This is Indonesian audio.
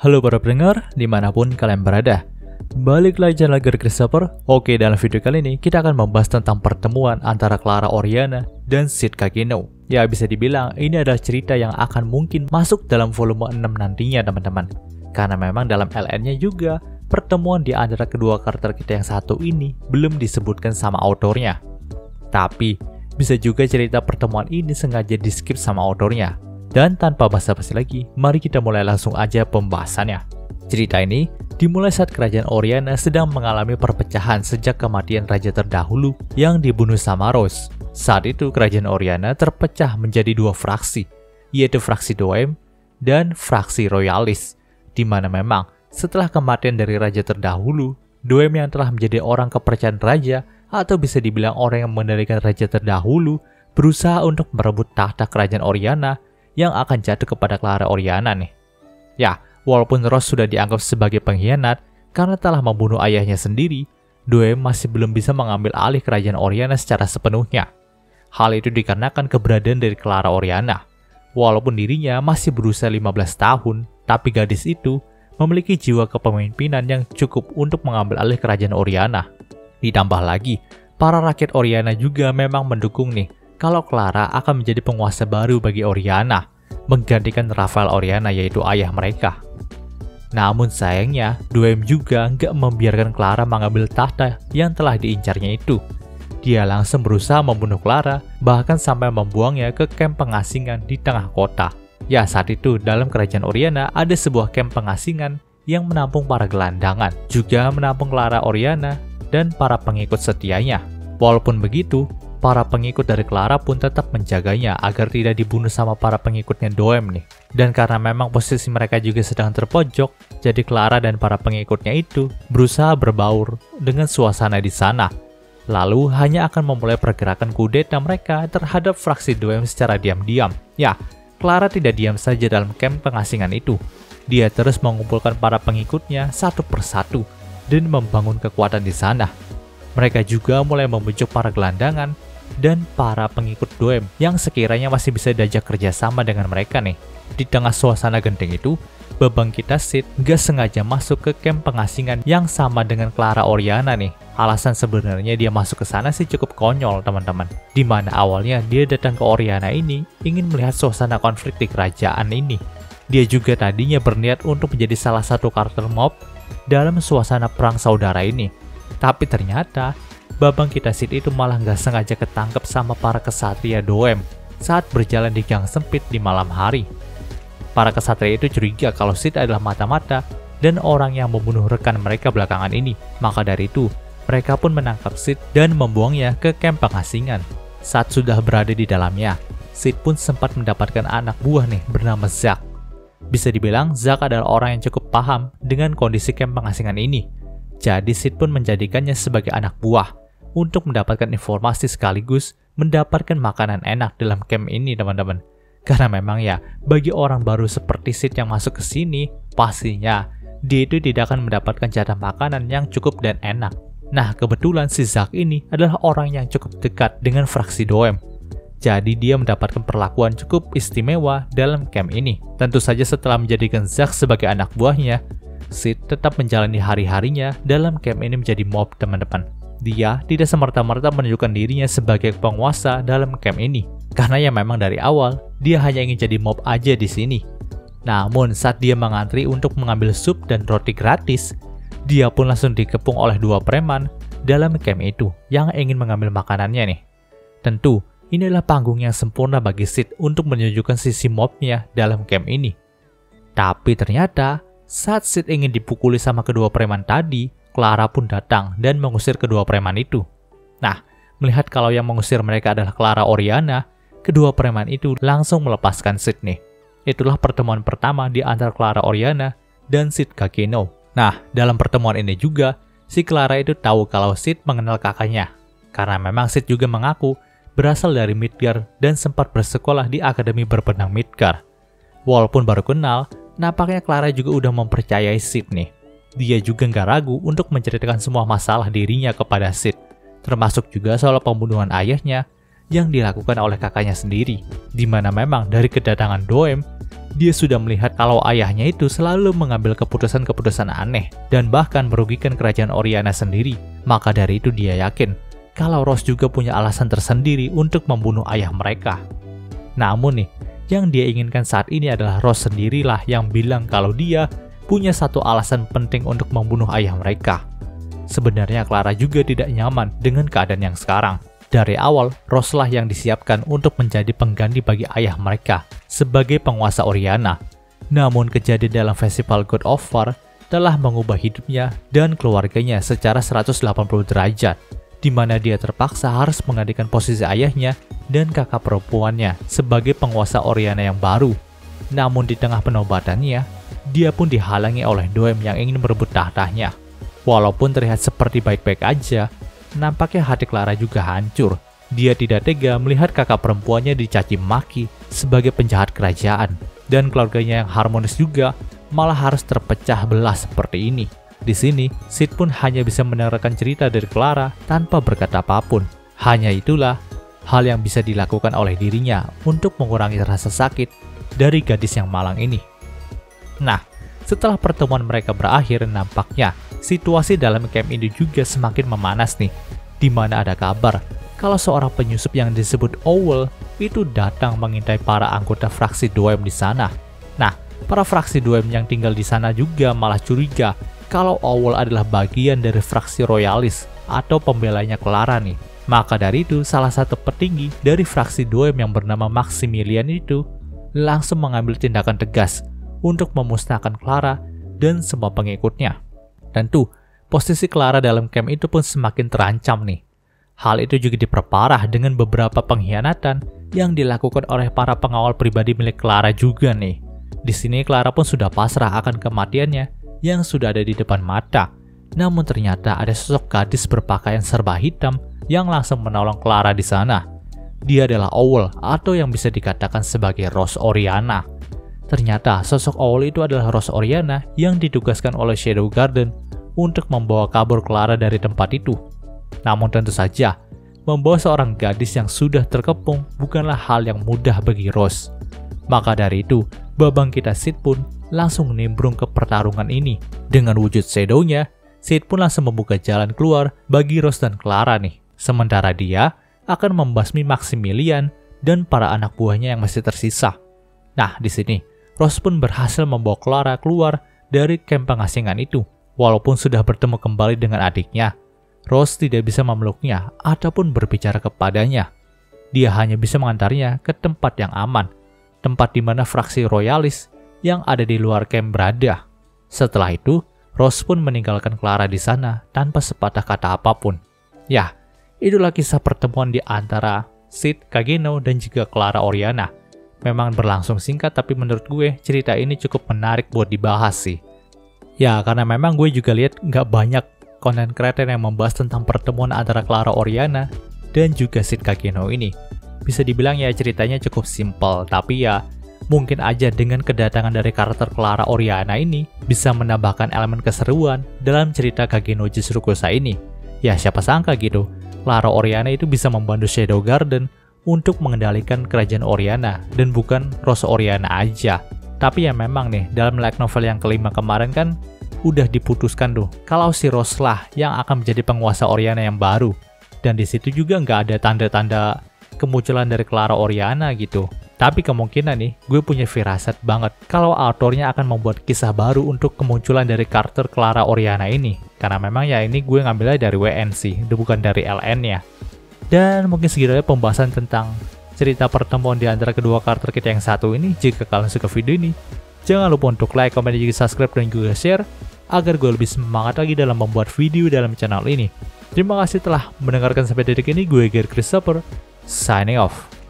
Halo para pendengar, dimanapun kalian berada. Balik lagi channel Gear Christopher. Oke, dalam video kali ini kita akan membahas tentang pertemuan antara Clara Oriana dan Sid Kakeno. Ya, bisa dibilang ini adalah cerita yang akan mungkin masuk dalam volume 6 nantinya teman-teman. Karena memang dalam LN-nya juga, pertemuan di antara kedua karakter kita yang satu ini belum disebutkan sama autornya. Tapi, bisa juga cerita pertemuan ini sengaja di-skip sama autornya. Dan tanpa basa-basi lagi, mari kita mulai langsung aja pembahasannya. Cerita ini dimulai saat kerajaan Oriana sedang mengalami perpecahan sejak kematian raja terdahulu yang dibunuh sama Rose. Saat itu kerajaan Oriana terpecah menjadi dua fraksi, yaitu fraksi Doem dan fraksi Royalis, di mana memang setelah kematian dari raja terdahulu, Doem yang telah menjadi orang kepercayaan raja atau bisa dibilang orang yang mengendalikan raja terdahulu berusaha untuk merebut tahta kerajaan Oriana yang akan jatuh kepada Clara Oriana nih. Ya, walaupun Rose sudah dianggap sebagai pengkhianat karena telah membunuh ayahnya sendiri, Doem masih belum bisa mengambil alih kerajaan Oriana secara sepenuhnya. Hal itu dikarenakan keberadaan dari Clara Oriana. Walaupun dirinya masih berusia 15 tahun, tapi gadis itu memiliki jiwa kepemimpinan yang cukup untuk mengambil alih kerajaan Oriana. Ditambah lagi, para rakyat Oriana juga memang mendukung nih kalau Clara akan menjadi penguasa baru bagi Oriana, menggantikan Rafael Oriana yaitu ayah mereka. Namun sayangnya, Doem juga nggak membiarkan Clara mengambil tahta yang telah diincarnya itu. Dia langsung berusaha membunuh Clara, bahkan sampai membuangnya ke kamp pengasingan di tengah kota. Ya, saat itu dalam kerajaan Oriana ada sebuah kamp pengasingan yang menampung para gelandangan, juga menampung Clara Oriana dan para pengikut setianya. Walaupun begitu, para pengikut dari Clara pun tetap menjaganya agar tidak dibunuh sama para pengikutnya Doem nih. Dan karena memang posisi mereka juga sedang terpojok, jadi Clara dan para pengikutnya itu berusaha berbaur dengan suasana di sana. Lalu hanya akan memulai pergerakan kudeta mereka terhadap fraksi Doem secara diam-diam. Ya, Clara tidak diam saja dalam kamp pengasingan itu. Dia terus mengumpulkan para pengikutnya satu persatu dan membangun kekuatan di sana. Mereka juga mulai membujuk para gelandangan dan para pengikut Doem yang sekiranya masih bisa diajak kerjasama dengan mereka nih. Di tengah suasana genting itu, babang kita Sid gak sengaja masuk ke kamp pengasingan yang sama dengan Clara Oriana nih. Alasan sebenarnya dia masuk ke sana sih cukup konyol teman-teman. Dimana awalnya dia datang ke Oriana ini ingin melihat suasana konflik di kerajaan ini. Dia juga tadinya berniat untuk menjadi salah satu karakter mob dalam suasana perang saudara ini. Tapi ternyata babang kita Sid itu malah nggak sengaja ketangkep sama para kesatria Doem saat berjalan di gang sempit di malam hari. Para kesatria itu curiga kalau Sid adalah mata-mata dan orang yang membunuh rekan mereka belakangan ini. Maka dari itu, mereka pun menangkap Sid dan membuangnya ke kamp pengasingan. Saat sudah berada di dalamnya, Sid pun sempat mendapatkan anak buah nih bernama Zack. Bisa dibilang Zack adalah orang yang cukup paham dengan kondisi kamp pengasingan ini. Jadi Sid pun menjadikannya sebagai anak buah untuk mendapatkan informasi sekaligus mendapatkan makanan enak dalam camp ini teman-teman. Karena memang ya, bagi orang baru seperti Sid yang masuk ke sini, pastinya dia itu tidak akan mendapatkan jatah makanan yang cukup dan enak. Nah, kebetulan si Zack ini adalah orang yang cukup dekat dengan fraksi Doem. Jadi dia mendapatkan perlakuan cukup istimewa dalam camp ini. Tentu saja setelah menjadikan Zack sebagai anak buahnya, Sid tetap menjalani hari-harinya dalam camp ini menjadi mob teman-teman. Dia tidak semerta-merta menunjukkan dirinya sebagai penguasa dalam camp ini. Karena ya memang dari awal, dia hanya ingin jadi mob aja di sini. Namun saat dia mengantri untuk mengambil sup dan roti gratis, dia pun langsung dikepung oleh dua preman dalam camp itu yang ingin mengambil makanannya nih. Tentu, ini adalah panggung yang sempurna bagi Sid untuk menunjukkan sisi mobnya dalam camp ini. Tapi ternyata, saat Sid ingin dipukuli sama kedua preman tadi, Clara pun datang dan mengusir kedua preman itu. Nah, melihat kalau yang mengusir mereka adalah Clara Oriana, kedua preman itu langsung melepaskan Sid nih. Itulah pertemuan pertama di antara Clara Oriana dan Sid Kakeno. Nah, dalam pertemuan ini juga, si Clara itu tahu kalau Sid mengenal kakaknya. Karena memang Sid juga mengaku berasal dari Midgar dan sempat bersekolah di Akademi Berbenang Midgar. Walaupun baru kenal, nampaknya Clara juga udah mempercayai Sid nih. Dia juga nggak ragu untuk menceritakan semua masalah dirinya kepada Sid, termasuk juga soal pembunuhan ayahnya yang dilakukan oleh kakaknya sendiri, di mana memang dari kedatangan Doem, dia sudah melihat kalau ayahnya itu selalu mengambil keputusan-keputusan aneh dan bahkan merugikan kerajaan Oriana sendiri. Maka dari itu dia yakin kalau Rose juga punya alasan tersendiri untuk membunuh ayah mereka. Namun nih, yang dia inginkan saat ini adalah Rose sendirilah yang bilang kalau dia punya satu alasan penting untuk membunuh ayah mereka. Sebenarnya Clara juga tidak nyaman dengan keadaan yang sekarang. Dari awal, Rose lah yang disiapkan untuk menjadi pengganti bagi ayah mereka sebagai penguasa Oriana. Namun kejadian dalam festival God of War telah mengubah hidupnya dan keluarganya secara 180 derajat, di mana dia terpaksa harus menggantikan posisi ayahnya dan kakak perempuannya sebagai penguasa Oriana yang baru. Namun di tengah penobatannya, dia pun dihalangi oleh Dwayne yang ingin merebut tahtanya. Walaupun terlihat seperti baik-baik aja, nampaknya hati Clara juga hancur. Dia tidak tega melihat kakak perempuannya dicaci maki sebagai penjahat kerajaan, dan keluarganya yang harmonis juga malah harus terpecah belah seperti ini. Di sini, Sid pun hanya bisa mendengarkan cerita dari Clara tanpa berkata apapun. Hanya itulah hal yang bisa dilakukan oleh dirinya untuk mengurangi rasa sakit dari gadis yang malang ini. Nah, setelah pertemuan mereka berakhir, nampaknya situasi dalam camp ini juga semakin memanas nih, di mana ada kabar kalau seorang penyusup yang disebut Owl itu datang mengintai para anggota fraksi Dwayne di sana. Nah, para fraksi Dwayne yang tinggal di sana juga malah curiga kalau Owl adalah bagian dari fraksi Royalis atau pembelanya Clara nih. Maka dari itu, salah satu petinggi dari fraksi Dwayne yang bernama Maximilian itu langsung mengambil tindakan tegas untuk memusnahkan Clara dan semua pengikutnya. Tentu, posisi Clara dalam camp itu pun semakin terancam nih. Hal itu juga diperparah dengan beberapa pengkhianatan yang dilakukan oleh para pengawal pribadi milik Clara juga nih. Di sini Clara pun sudah pasrah akan kematiannya yang sudah ada di depan mata. Namun ternyata ada sosok gadis berpakaian serba hitam yang langsung menolong Clara di sana. Dia adalah Owl atau yang bisa dikatakan sebagai Rose Oriana. Ternyata sosok Owl itu adalah Rose Oriana yang ditugaskan oleh Shadow Garden untuk membawa kabur Clara dari tempat itu. Namun tentu saja, membawa seorang gadis yang sudah terkepung bukanlah hal yang mudah bagi Rose. Maka dari itu, babang kita Sid pun langsung nimbrung ke pertarungan ini. Dengan wujud shadow-nya, Sid pun langsung membuka jalan keluar bagi Rose dan Clara nih. Sementara dia akan membasmi Maximilian dan para anak buahnya yang masih tersisa. Nah, di sini Rose pun berhasil membawa Clara keluar dari kamp pengasingan itu. Walaupun sudah bertemu kembali dengan adiknya, Rose tidak bisa memeluknya ataupun berbicara kepadanya. Dia hanya bisa mengantarnya ke tempat yang aman, tempat di mana fraksi Royalis yang ada di luar camp berada. Setelah itu, Rose pun meninggalkan Clara di sana tanpa sepatah kata apapun. Ya, itulah kisah pertemuan di antara Sid Kageno dan juga Clara Oriana. Memang berlangsung singkat, tapi menurut gue cerita ini cukup menarik buat dibahas sih. Ya, karena memang gue juga lihat nggak banyak konten kreator yang membahas tentang pertemuan antara Clara Oriana dan juga Sid Kageno ini. Bisa dibilang ya ceritanya cukup simpel, tapi ya mungkin aja dengan kedatangan dari karakter Clara Oriana ini bisa menambahkan elemen keseruan dalam cerita Kageno Jisurukusa ini. Ya siapa sangka gitu, Clara Oriana itu bisa membantu Shadow Garden untuk mengendalikan kerajaan Oriana dan bukan Rose Oriana aja. Tapi ya memang nih, dalam light novel yang kelima kemarin kan udah diputuskan tuh kalau si Rose lah yang akan menjadi penguasa Oriana yang baru. Dan di situ juga nggak ada tanda-tanda kemunculan dari Clara Oriana gitu. Tapi kemungkinan nih, gue punya firasat banget kalau autornya akan membuat kisah baru untuk kemunculan dari karakter Clara Oriana ini. Karena memang ya ini gue ngambilnya dari WN sih, bukan dari LN ya. Dan mungkin segitu aja pembahasan tentang cerita pertemuan di antara kedua karakter kita yang satu ini. Jika kalian suka video ini, jangan lupa untuk like, komen, dan juga subscribe dan juga share agar gue lebih semangat lagi dalam membuat video dalam channel ini. Terima kasih telah mendengarkan sampai detik ini. Gue Gear Christopher, signing off.